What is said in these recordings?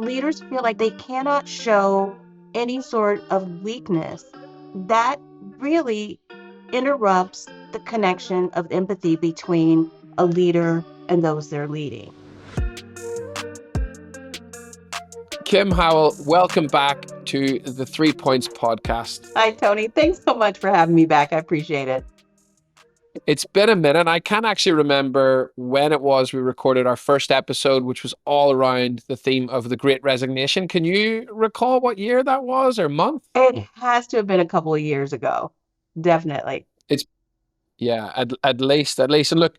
leaders feel like they cannot show any sort of weakness, that really interrupts the connection of empathy between a leader and those they're leading. Kim Howell, welcome back to the 3 Points podcast. Hi, Tony. Thanks so much for having me back. I appreciate it. It's been a minute. I can't actually remember when it was we recorded our first episode, which was all around the theme of the Great Resignation. Can you recall what year that was or month? It has to have been a couple of years ago. Definitely. It's yeah, at least. And look,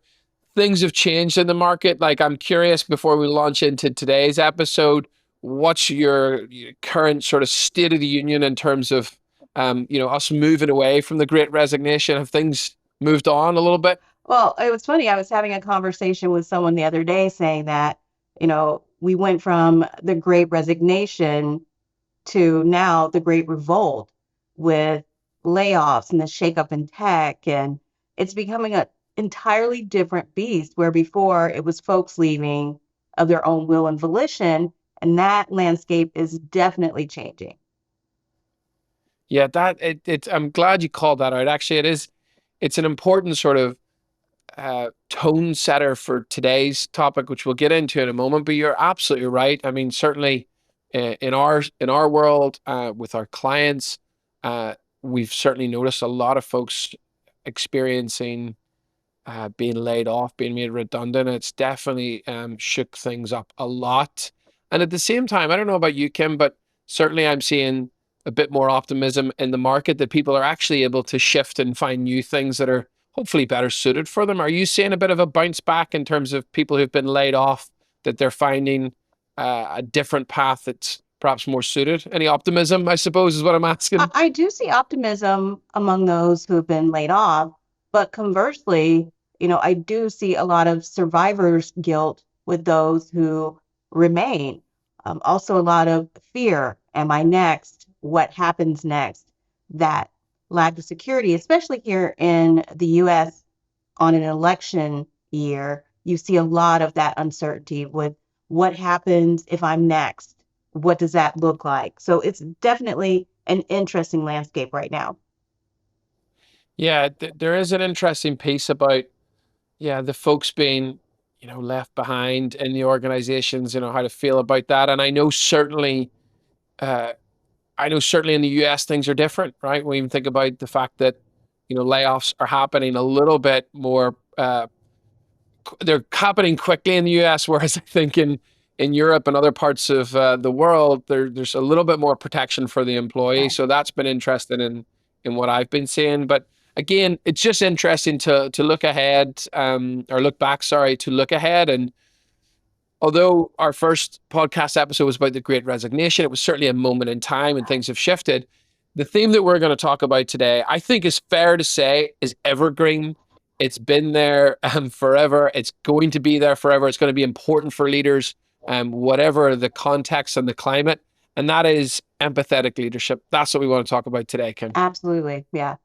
things have changed in the market. Like, I'm curious before we launch into today's episode, what's your current sort of state of the union in terms of us moving away from the Great Resignation? Have things moved on a little bit? Well, it was funny. I was having a conversation with someone the other day saying that, we went from the Great Resignation to now the Great Revolt with layoffs and the shakeup in tech. And it's becoming an entirely different beast where before it was folks leaving of their own will and volition. And that landscape is definitely changing. Yeah, I'm glad you called that out. Actually, it's an important sort of tone setter for today's topic, which we'll get into in a moment. But you're absolutely right. I mean, certainly in our world with our clients, we've certainly noticed a lot of folks experiencing being laid off, being made redundant. It's definitely shook things up a lot. And at the same time, I don't know about you, Kim, but certainly I'm seeing a bit more optimism in the market that people are actually able to shift and find new things that are hopefully better suited for them. Are you seeing a bit of a bounce back in terms of people who've been laid off, that they're finding a different path that's perhaps more suited? Any optimism, I suppose, is what I'm asking. I do see optimism among those who have been laid off, but conversely, I do see a lot of survivor's guilt with those who remain. Also, a lot of fear. Am I next? What happens next? That lack of security, especially here in the US on an election year, you see a lot of that uncertainty with what happens if I'm next? What does that look like? So it's definitely an interesting landscape right now. Yeah, there is an interesting piece about the folks being left behind in the organizations, how to feel about that. And uh, I know certainly in the US things are different, right? We even think about the fact that layoffs are happening a little bit more. They're happening quickly in the US, whereas I think in Europe and other parts of the world, there's a little bit more protection for the employee. Yeah. So that's been interesting in what I've been seeing. But again, it's just interesting to look ahead, or look back, sorry, to look ahead. And although our first podcast episode was about the Great Resignation, it was certainly a moment in time and things have shifted. The theme that we're going to talk about today, I think is fair to say, is evergreen. It's been there forever. It's going to be there forever. It's going to be important for leaders, whatever the context and the climate. And that is empathetic leadership. That's what we want to talk about today, Kim. Absolutely. Yeah.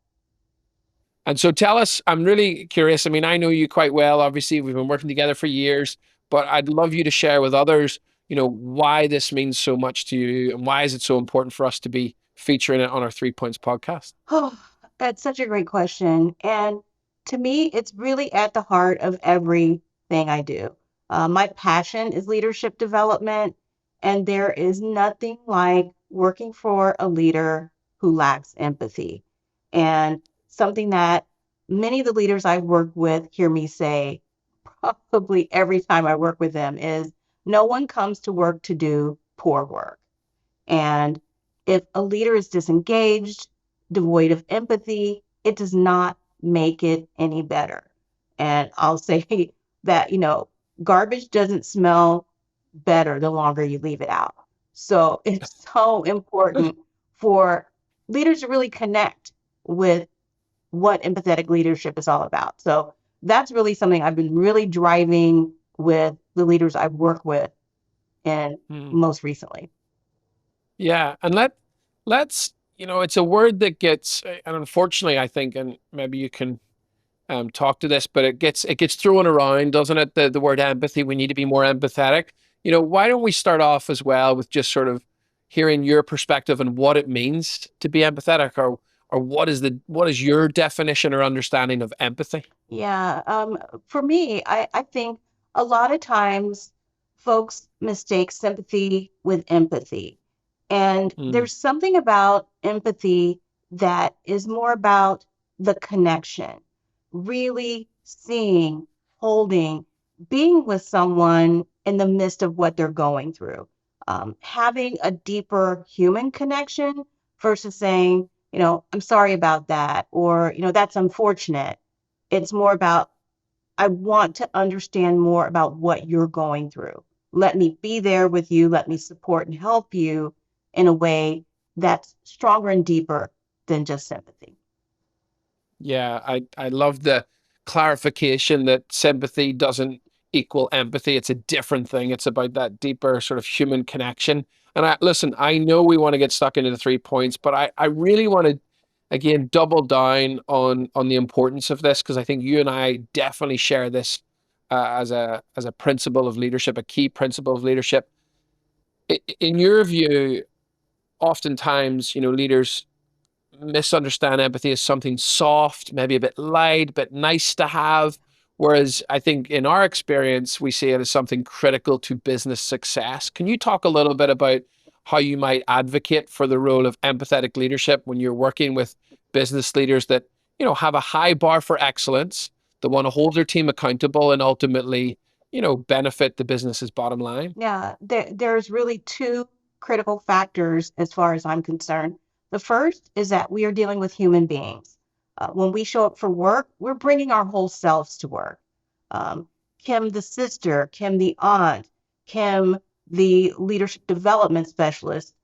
And so tell us, I'm really curious. I mean, I know you quite well. Obviously, we've been working together for years, but I'd love you to share with others, why this means so much to you and why is it so important for us to be featuring it on our 3 Points podcast? Oh, that's such a great question. And to me, it's really at the heart of everything I do. My passion is leadership development, and there is nothing like working for a leader who lacks empathy. And something that many of the leaders I work with hear me say probably every time I work with them is no one comes to work to do poor work. And if a leader is disengaged, devoid of empathy, it does not make it any better. And I'll say that, garbage doesn't smell better the longer you leave it out. So it's so important for leaders to really connect with what empathetic leadership is all about. So that's really something I've been really driving with the leaders I've worked with and most recently. Yeah. And let's, it's a word that gets, and unfortunately, I think, and maybe you can talk to this, but it gets thrown around, doesn't it? The word empathy, we need to be more empathetic. Why don't we start off as well with just sort of hearing your perspective and what it means to be empathetic, or what is your definition or understanding of empathy? Yeah, for me, I think a lot of times folks mistake sympathy with empathy. And Mm, there's something about empathy that is more about the connection, really seeing, holding, being with someone in the midst of what they're going through, having a deeper human connection versus saying, I'm sorry about that, or, that's unfortunate. It's more about, I want to understand more about what you're going through. Let me be there with you. Let me support and help you in a way that's stronger and deeper than just sympathy. yeah, I love the clarification that sympathy doesn't equal empathy. It's a different thing. It's about that deeper sort of human connection. And listen, I know we want to get stuck into the 3 points, but I really want to again double down on the importance of this, because I think you and I definitely share this as a principle of leadership, a key principle of leadership. In your view, oftentimes, leaders misunderstand empathy as something soft, maybe a bit light, but nice to have. Whereas I think in our experience, we see it as something critical to business success. Can you talk a little bit about how you might advocate for the role of empathetic leadership when you're working with business leaders that, have a high bar for excellence, that want to hold their team accountable and ultimately, benefit the business's bottom line? Yeah, there's really two critical factors as far as I'm concerned. The first is that we are dealing with human beings. When we show up for work, we're bringing our whole selves to work. Um, Kim, the sister, Kim, the aunt, Kim, the leadership development specialist,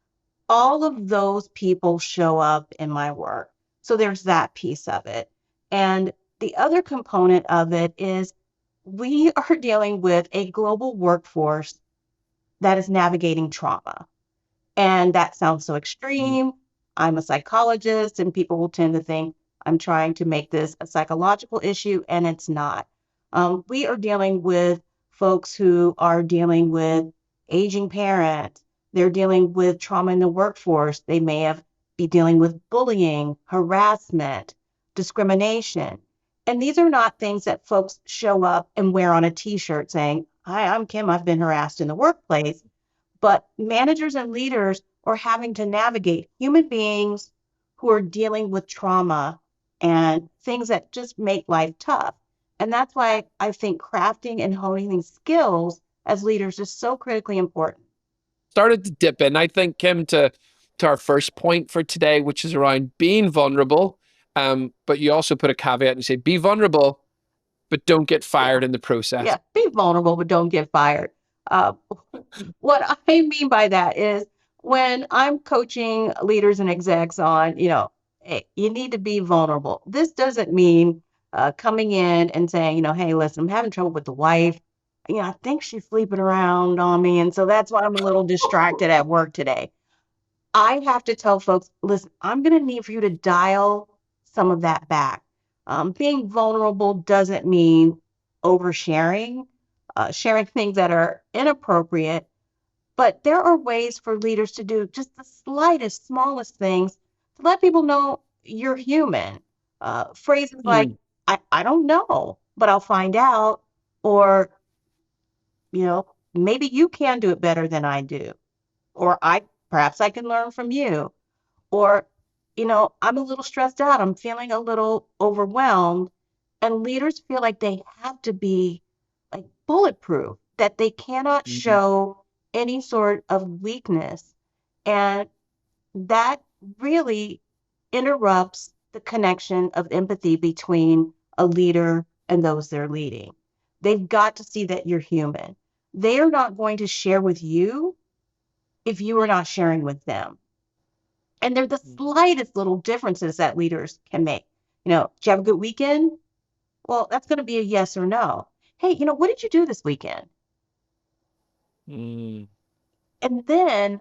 all of those people show up in my work. So there's that piece of it. And the other component of it is we are dealing with a global workforce that is navigating trauma. And that sounds so Mm, extreme. I'm a psychologist, and people will tend to think I'm trying to make this a psychological issue, and it's not. We are dealing with folks who are dealing with aging parents. They're dealing with trauma in the workforce. They may have be dealing with bullying, harassment, discrimination. And these are not things that folks show up and wear on a t-shirt saying, "Hi, I'm Kim. I've been harassed in the workplace." But managers and leaders are having to navigate human beings who are dealing with trauma and things that just make life tough. And that's why I think crafting and honing these skills as leaders is so critically important. started to dip in, I think, Kim, to our first point for today, which is around being vulnerable. But you also put a caveat and you say, be vulnerable, but don't get Yeah, fired in the process. yeah, be vulnerable, but don't get fired. Uh, what I mean by that is when I'm coaching leaders and execs on, hey, you need to be vulnerable. This doesn't mean coming in and saying, hey, listen, I'm having trouble with the wife. I think she's sleeping around on me. And so that's why I'm a little distracted at work today. I have to tell folks, listen, I'm going to need for you to dial some of that back. Being vulnerable doesn't mean oversharing, sharing things that are inappropriate, but there are ways for leaders to do just the slightest, smallest things to let people know you're human. Phrases like, Mm, I don't know, but I'll find out. Or, you know, maybe you can do it better than I do. Or perhaps I can learn from you. Or, I'm a little stressed out. I'm feeling a little overwhelmed. And leaders feel like they have to be like bulletproof, that they cannot mm, show any sort of weakness. And that really interrupts the connection of empathy between a leader and those they're leading. They've got to see that you're human. They are not going to share with you if you are not sharing with them. And they're the mm, slightest little differences that leaders can make. Did you have a good weekend? Well, that's going to be a yes or no. Hey, what did you do this weekend? mm, And then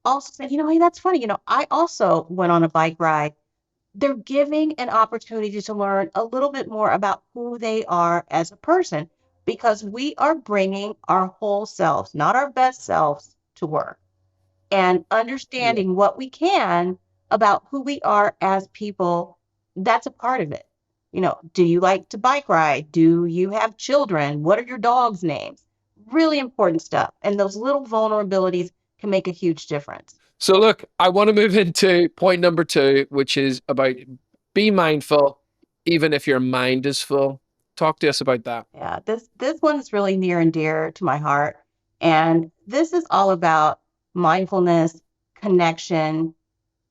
also say, hey, that's funny. I also went on a bike ride. They're giving an opportunity to learn a little bit more about who they are as a person. because we are bringing our whole selves, not our best selves, to work and Yeah. understanding what we can about who we are as people. That's a part of it. Do you like to bike ride? Do you have children? What are your dogs' names? Really important stuff. And those little vulnerabilities can make a huge difference. So look, I want to move into point number two, which is about be mindful, even if your mind is full. Talk to us about that. Yeah, this one's really near and dear to my heart. And this is all about mindfulness, connection,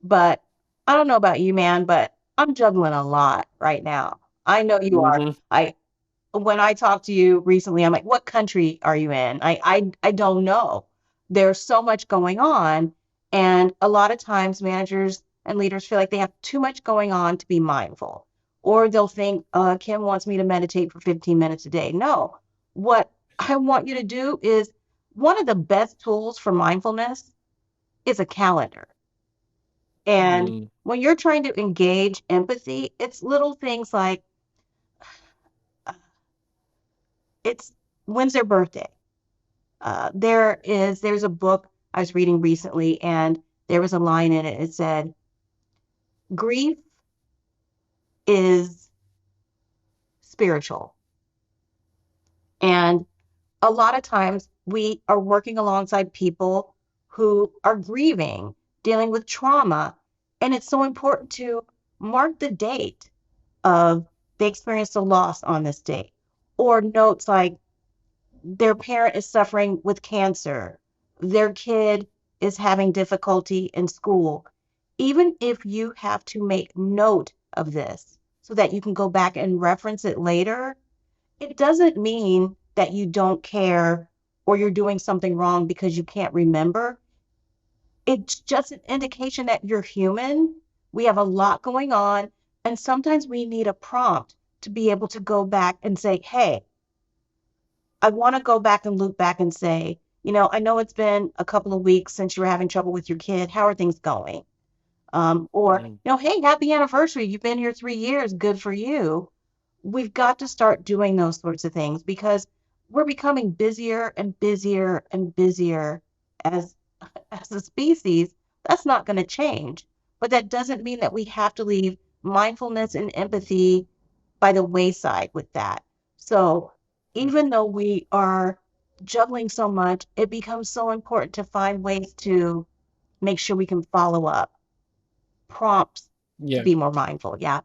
but I don't know about you, man, but I'm juggling a lot right now. I know you are. Hmm. I When I talked to you recently, I'm like, what country are you in? I don't know. There's so much going on. And a lot of times managers and leaders feel like they have too much going on to be mindful. Or they'll think, Kim wants me to meditate for 15 minutes a day. No, what I want you to do is one of the best tools for mindfulness is a calendar. And Mm. when you're trying to engage empathy, it's little things like uh, it's when's their birthday? There's a book I was reading recently, and there was a line in it. It said, "Grief is spiritual," and a lot of times we are working alongside people who are grieving, dealing with trauma, and it's so important to mark the date of they experienced a loss on this date, or notes like their parent is suffering with cancer, their kid is having difficulty in school. Even if you have to make note of this so that you can go back and reference it later, it doesn't mean that you don't care or you're doing something wrong because you can't remember. It's just an indication that you're human. We have a lot going on, and sometimes we need a prompt to be able to go back and say, hey, I want to go back and loop back and say, I know it's been a couple of weeks since you were having trouble with your kid. How are things going? Or, Mm. hey, happy anniversary. You've been here 3 years. Good for you. We've got to start doing those sorts of things because we're becoming busier and busier and busier as as a species. That's not going to change. But that doesn't mean that we have to leave mindfulness and empathy by the wayside with that. So even though we are juggling so much, it becomes so important to find ways to make sure we can follow up prompts to Yeah. be more mindful. Yeah.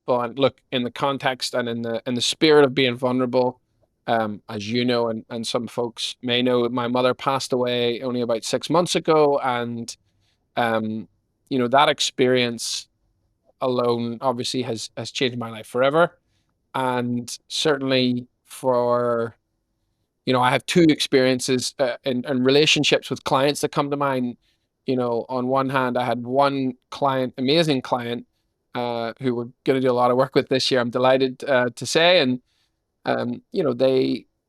But look, in the context and in the spirit of being vulnerable, as you know, and some folks may know, my mother passed away only about 6 months ago, and um, that experience alone obviously has changed my life forever. And certainly for I have two experiences in relationships with clients that come to mind. On one hand, I had one client, amazing client, who we're going to do a lot of work with this year. I'm delighted to say, and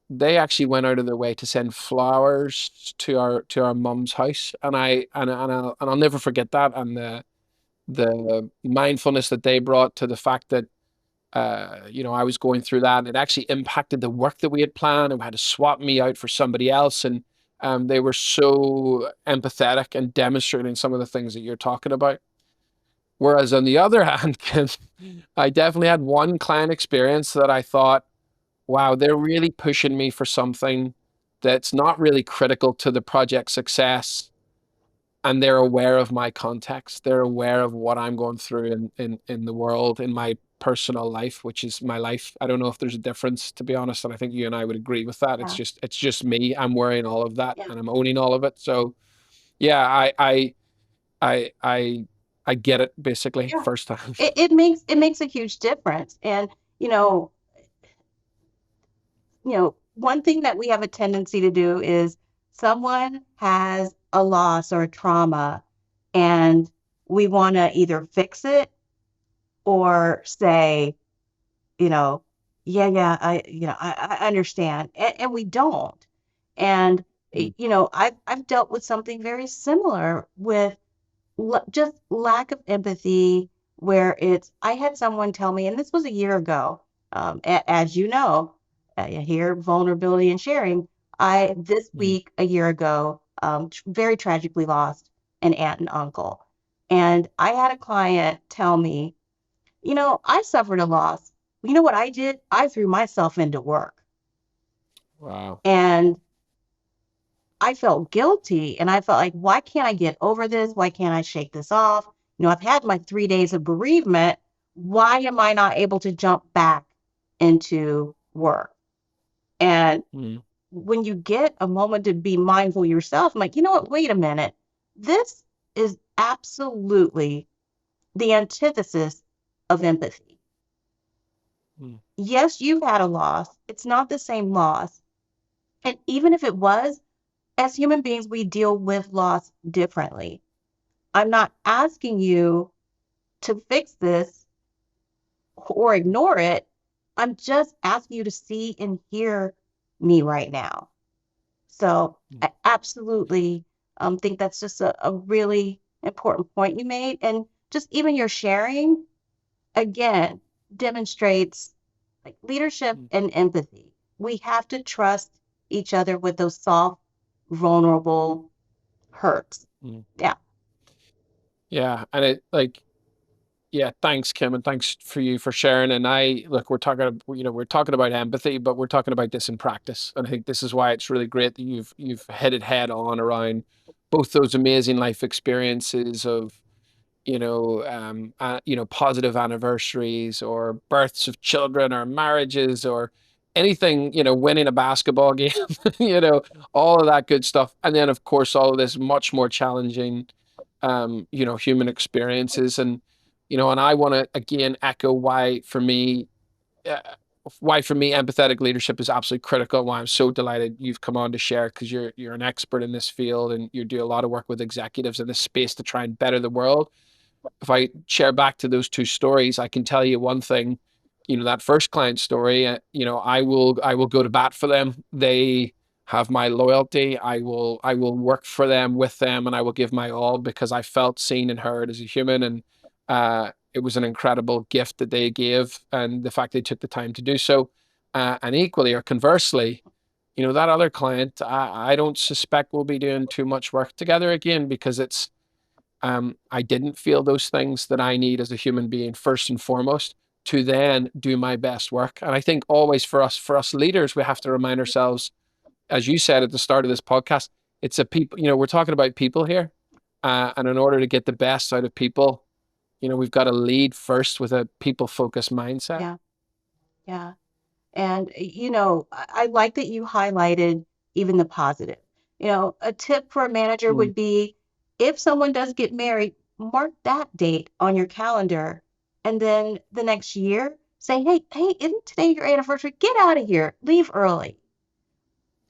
they actually went out of their way to send flowers to our mum's house, and I'll never forget that, and the mindfulness that they brought to the fact that I was going through that, and it actually impacted the work that we had planned, and we had to swap me out for somebody else. And they were so empathetic and demonstrating some of the things that you're talking about. Whereas on the other hand, Kim, I definitely had one client experience that I thought, wow, they're really pushing me for something that's not really critical to the project success, and they're aware of my context. They're aware of what I'm going through in the world, in my personal life, which is my life. I don't know if there's a difference, to be honest, and I think you and I would agree with that. It's Yeah. just it's just me. I'm wearing all of that, Yeah. and I'm owning all of it. So yeah, I I get it basically Yeah. firsthand. It makes a huge difference. And, you know, one thing that we have a tendency to do is someone has a loss or a trauma, and we want to either fix it or say, you know, yeah, yeah, I understand. And we don't. And, Mm. I've dealt with something very similar with just lack of empathy, where I had someone tell me, and this was a year ago, as you know, here, vulnerability and sharing. I this Mm. week, a year ago, very tragically lost an aunt and uncle. And I had a client tell me, I suffered a loss. You know what I did? I threw myself into work. Wow. And I felt guilty and I felt like, why can't I get over this? Why can't I shake this off? I've had my 3 days of bereavement. Why am I not able to jump back into work? And Mm. when you get a moment to be mindful yourself, I'm like, you know what? Wait a minute. This is absolutely the antithesis of empathy. Mm. Yes, you've had a loss. It's not the same loss. And even if it was, as human beings, we deal with loss differently. I'm not asking you to fix this or ignore it. I'm just asking you to see and hear me right now. So Mm. I absolutely think that's just a really important point you made. And just even your sharing, again, demonstrates like leadership Mm. and empathy. We have to trust each other with those soft, vulnerable hurts. Mm. Yeah, Yeah, and it like yeah, thanks, Kim, and thanks for you for sharing. And I look, we're talking about empathy, but we're talking about this in practice. And I think this is why it's really great that you've hit it head on around both those amazing life experiences of positive anniversaries or births of children or marriages or anything, winning a basketball game, you know, all of that good stuff. And then, of course, all of this much more challenging, human experiences. And I want to again echo uh, why for me, empathetic leadership is absolutely critical. Why I'm so delighted you've come on to share because you're an expert in this field and you do a lot of work with executives in this space to try and better the world. If I share back to those two stories, I can tell you one thing. That first client story, I will go to bat for them. They have my loyalty. I will work for them, with them, and I will give my all because I felt seen and heard as a human. And it was an incredible gift that they gave, and the fact they took the time to do so. And equally or conversely, that other client, I don't suspect we'll be doing too much work together again because I didn't feel those things that I need as a human being first and foremost to then do my best work. And I think always for us leaders, we have to remind ourselves, as you said at the start of this podcast, it's a people. We're talking about people here, and in order to get the best out of people, we've got to lead first with a people focused mindset. yeah, yeah. And, I like that you highlighted even the positive. A tip for a manager Mm. would be if someone does get married, mark that date on your calendar. And then the next year, say, hey, isn't today your anniversary? Get out of here. Leave early.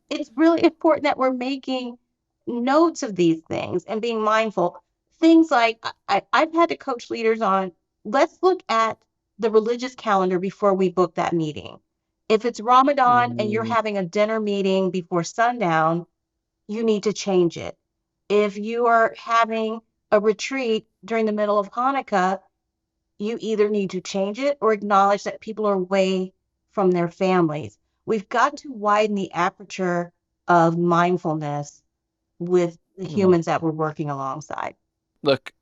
It's really important that we're making notes of these things and being mindful. Things like I've had to coach leaders on, let's look at the religious calendar before we book that meeting. If it's Ramadan and you're Mm. having a dinner meeting before sundown, you need to change it. If you are having a retreat during the middle of Hanukkah, you either need to change it or acknowledge that people are away from their families. We've got to widen the aperture of mindfulness with the Mm. humans that we're working alongside. Look,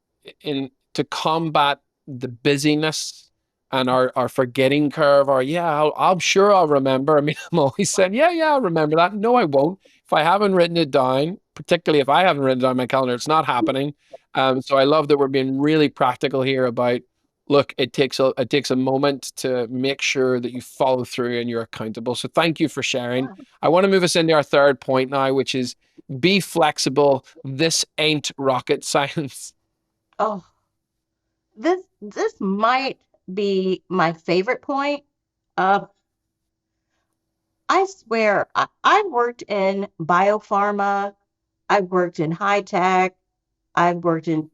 in to combat the busyness and our forgetting curve, or yeah, I'm sure I'll remember. I mean, I'm always saying, yeah, I'll remember that. No, I won't. If I haven't written it down, particularly if I haven't written it on my calendar, it's not happening. So I love that we're being really practical here about, look, it takes a moment to make sure that you follow through and you're accountable. So thank you for sharing. Yeah. I want to move us into our third point now, which is be flexible. This ain't rocket science. Oh, this might be my favorite point. Uh, I swear, I worked in biopharma, I've worked in high tech, I've worked in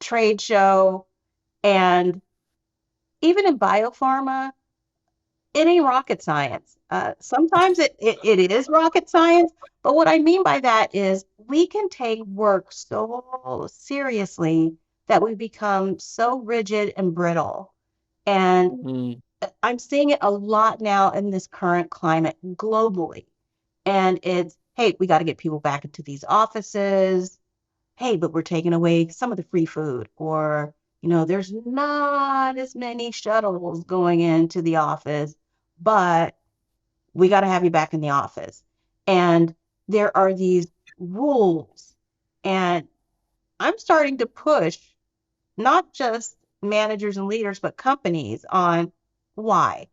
trade show, and even in biopharma, it ain't rocket science. Sometimes it is rocket science, but what I mean by that is we can take work so seriously that we become so rigid and brittle. And Mm. I'm seeing it a lot now in this current climate globally. And it's, hey, we got to get people back into these offices. Hey, but we're taking away some of the free food. Or, there's not as many shuttles going into the office, but we got to have you back in the office. And there are these rules. And I'm starting to push not just managers and leaders, but companies on why.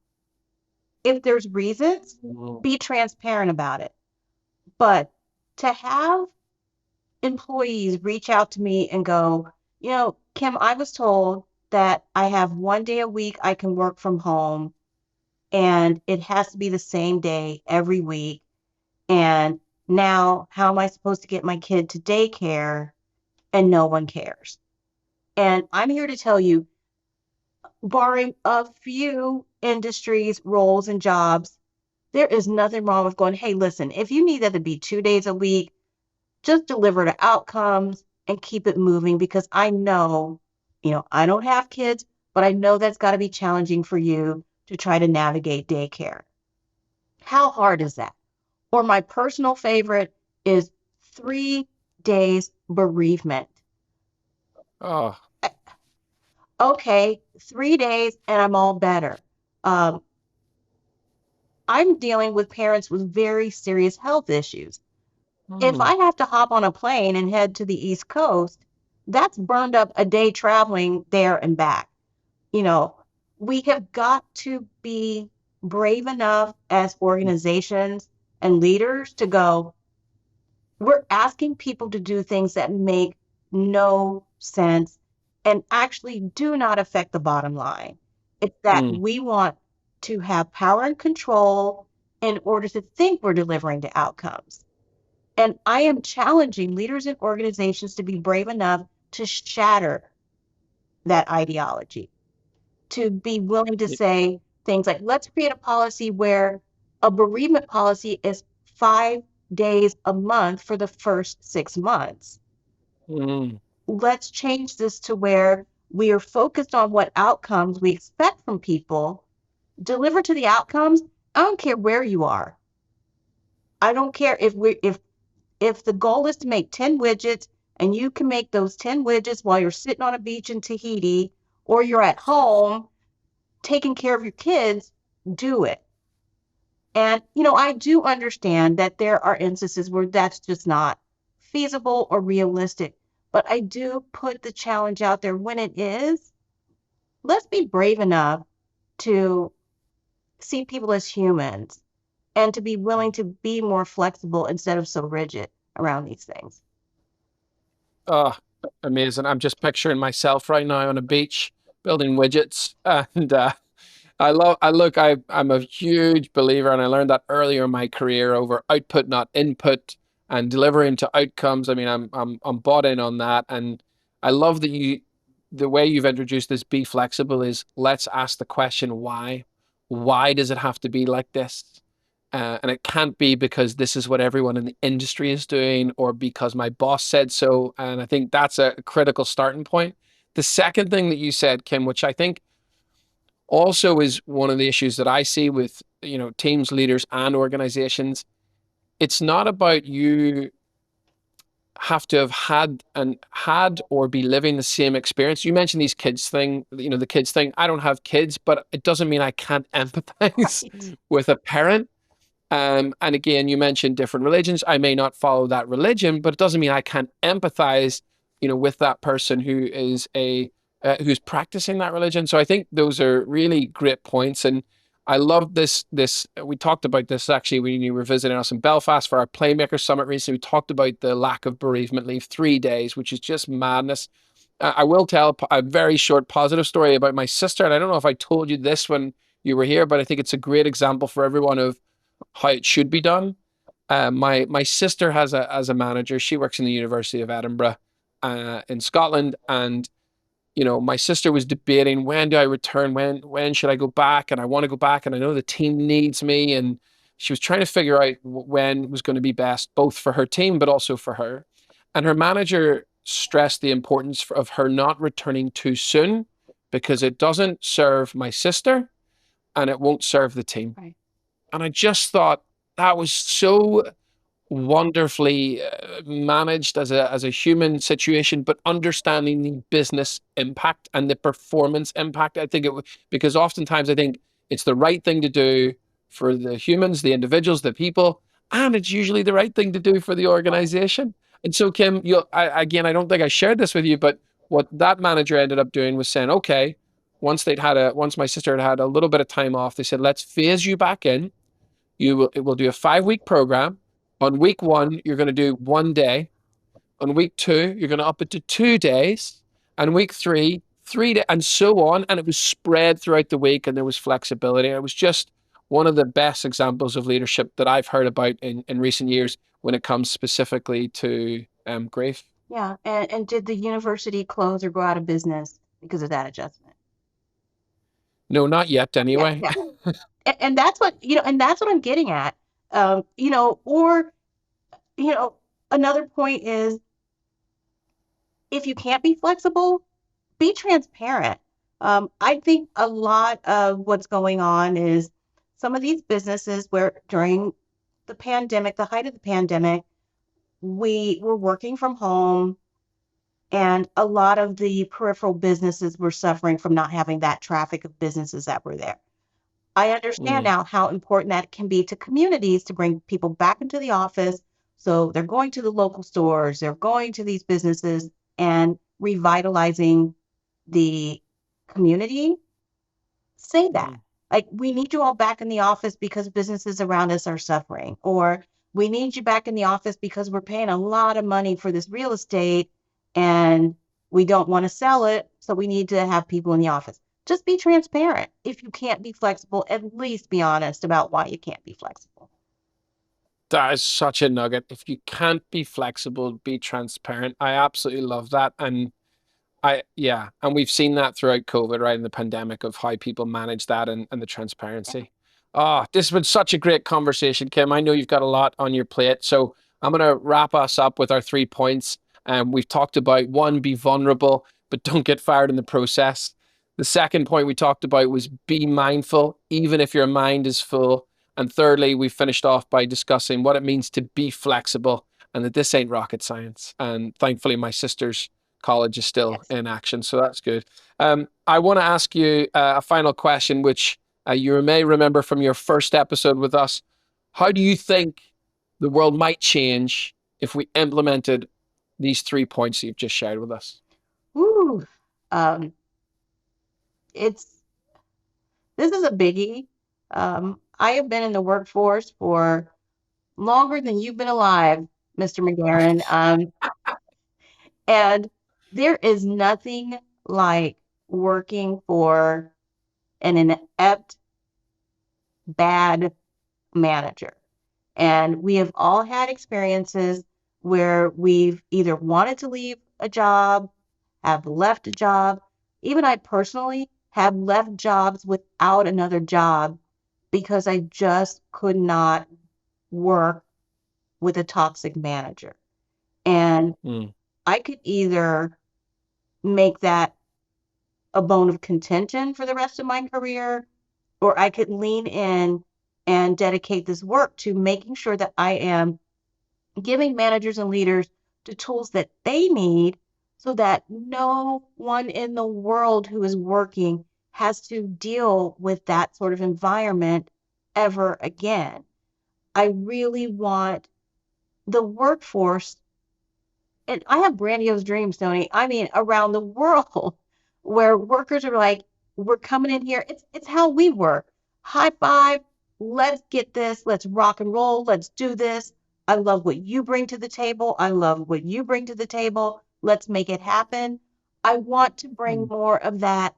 If there's reasons, Mm. be transparent about it. But to have employees reach out to me and go, Kim, I was told that I have 1 day a week I can work from home and it has to be the same day every week. And now, how am I supposed to get my kid to daycare and no one cares? And I'm here to tell you, barring a few industries, roles, and jobs, there is nothing wrong with going, hey, listen, if you need that to be 2 days a week, just deliver the outcomes and keep it moving because I don't have kids, but I know that's got to be challenging for you to try to navigate daycare. How hard is that? Or my personal favorite is 3 days bereavement. Oh, Okay, 3 days and I'm all better. Um, I'm dealing with parents with very serious health issues. If mm, I have to hop on a plane and head to the East Coast, that's burned up a day traveling there and back. You know, we have got to be brave enough as organizations and leaders to go, we're asking people to do things that make no sense and actually do not affect the bottom line. It's that mm, we want to have power and control in order to think we're delivering the outcomes. And I am challenging leaders and organizations to be brave enough to shatter that ideology, to be willing to say things like, let's create a policy where a bereavement policy is 5 days a month for the first 6 months. mm, Let's change this to where we are focused on what outcomes we expect from people, deliver to the outcomes. I don't care where you are. I don't care if the goal is to make 10 widgets and you can make those 10 widgets while you're sitting on a beach in Tahiti or you're at home taking care of your kids, do it. And, I do understand that there are instances where that's just not feasible or realistic. But I do put the challenge out there when it is. Let's be brave enough to see people as humans and to be willing to be more flexible instead of so rigid around these things. oh, amazing. I'm just picturing myself right now on a beach building widgets and I'm a huge believer, and I learned that earlier in my career over output, not input, and delivering to outcomes. I mean, I'm bought in on that, and I love that the way you've introduced this be flexible is let's ask the question why. Why does it have to be like this? And it can't be because this is what everyone in the industry is doing or because my boss said so. And I think that's a critical starting point. The second thing that you said, Kim, which I think also is one of the issues that I see with, teams, leaders, and organizations. It's not about you have to have had or be living the same experience. You mentioned these kids thing, the kids thing. I don't have kids, but it doesn't mean I can't empathize Right. with a parent. And again, you mentioned different religions. I may not follow that religion, but it doesn't mean I can't empathize, with that person who is who's practicing that religion. So I think those are really great points. And I love this. We talked about this actually when you were visiting us in Belfast for our Playmaker Summit recently. We talked about the lack of bereavement leave, 3 days, which is just madness. I will tell a very short positive story about my sister, and I don't know if I told you this when you were here, but I think it's a great example for everyone of how it should be done. My sister has a manager. She works in the University of Edinburgh, in Scotland, and my sister was debating when do I return, when should I go back, and I want to go back, and I know the team needs me, and she was trying to figure out when was going to be best, both for her team but also for her. And her manager stressed the importance of her not returning too soon because it doesn't serve my sister and it won't serve the team. Right. And I just thought that was so wonderfully managed as a human situation, but understanding the business impact and the performance impact. I think because oftentimes I think it's the right thing to do for the humans, the individuals, the people, and it's usually the right thing to do for the organization. And so, Kim, again, I don't think I shared this with you, but what that manager ended up doing was saying, okay, once my sister had had a little bit of time off, they said, let's phase you back in. It will do a 5 week program. On week one, you're going to do 1 day. On week two, you're going to up it to 2 days. And week three, 3 days, and so on. And it was spread throughout the week, and there was flexibility. And it was just one of the best examples of leadership that I've heard about in recent years when it comes specifically to grief. Yeah. And did the university close or go out of business because of that adjustment? No, not yet, Yeah. anyway. Yeah. And that's what, and that's what I'm getting at. Or, you know, another point is if you can't be flexible, be transparent. I think a lot of what's going on is some of these businesses where during the pandemic, the height of the pandemic, we were working from home, and a lot of the peripheral businesses were suffering from not having that traffic of businesses that were there. I understand Mm, now how important that can be to communities to bring people back into the office. So they're going to the local stores, they're going to these businesses and revitalizing the community. Say that. mm. Like, we need you all back in the office because businesses around us are suffering, or we need you back in the office because we're paying a lot of money for this real estate and we don't want to sell it. So we need to have people in the office. Just be transparent. If you can't be flexible, at least be honest about why you can't be flexible. That is such a nugget. If you can't be flexible, be transparent. I absolutely love that. Yeah, and we've seen that throughout COVID, right, in the pandemic of how people manage that and the transparency. Oh, this has been such a great conversation, Kim. I know you've got a lot on your plate, so I'm going to wrap us up with our 3 points. We've talked about one, be vulnerable, but don't get fired in the process. The second point we talked about was be mindful, even if your mind is full. And thirdly, we finished off by discussing what it means to be flexible and that this ain't rocket science. And thankfully, my sister's college is still Yes. in action, so that's good. I want to ask you a final question, which you may remember from your first episode with us. How do you think the world might change if we implemented these 3 points that you've just shared with us? Ooh, um, it's this is a biggie. I have been in the workforce for longer than you've been alive, Mr. McGarren. And there is nothing like working for an inept, bad manager. And we have all had experiences where we've either wanted to leave a job, have left a job. Even I personally have left jobs without another job because I just could not work with a toxic manager. And Mm, I could either make that a bone of contention for the rest of my career, or I could lean in and dedicate this work to making sure that I am giving managers and leaders the tools that they need so that no one in the world who is working has to deal with that sort of environment ever again. I really want the workforce, and I have grandiose dreams, Tony. I mean, around the world, where workers are like, we're coming in here. It's how we work. High five. Let's get this. Let's rock and roll. Let's do this. I love what you bring to the table. I love what you bring to the table. Let's make it happen. I want to bring mm. more of that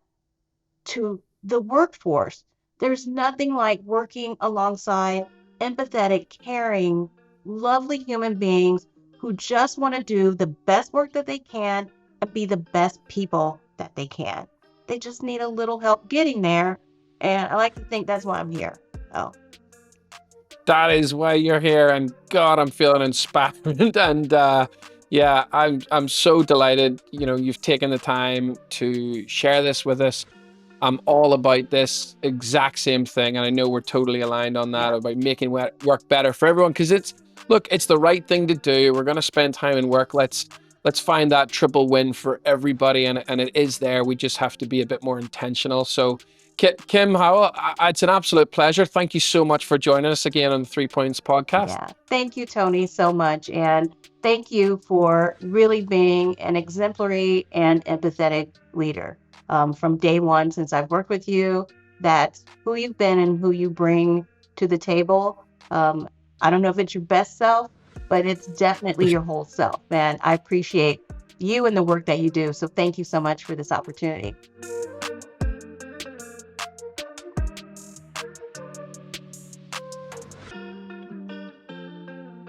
to the workforce. There's nothing like working alongside empathetic, caring, lovely human beings who just want to do the best work that they can and be the best people that they can. They just need a little help getting there. And I like to think that's why I'm here. Oh, That is why you're here, and God, I'm feeling inspired. And yeah, I'm so delighted. You know, you've taken the time to share this with us. I'm all about this exact same thing, and I know we're totally aligned on that, Yeah. about making work better for everyone. Because look, it's the right thing to do. We're going to spend time in work. Let's find that triple win for everybody, and it is there. We just have to be a bit more intentional. So, Kim Howell, it's an absolute pleasure. Thank you so much for joining us again on the 3 Points podcast. Yeah. Thank you, Tony, so much. And thank you for really being an exemplary and empathetic leader. From day one, since I've worked with you, that's who you've been and who you bring to the table. Um, I don't know if it's your best self, but it's definitely your whole self. And I appreciate you and the work that you do. So thank you so much for this opportunity.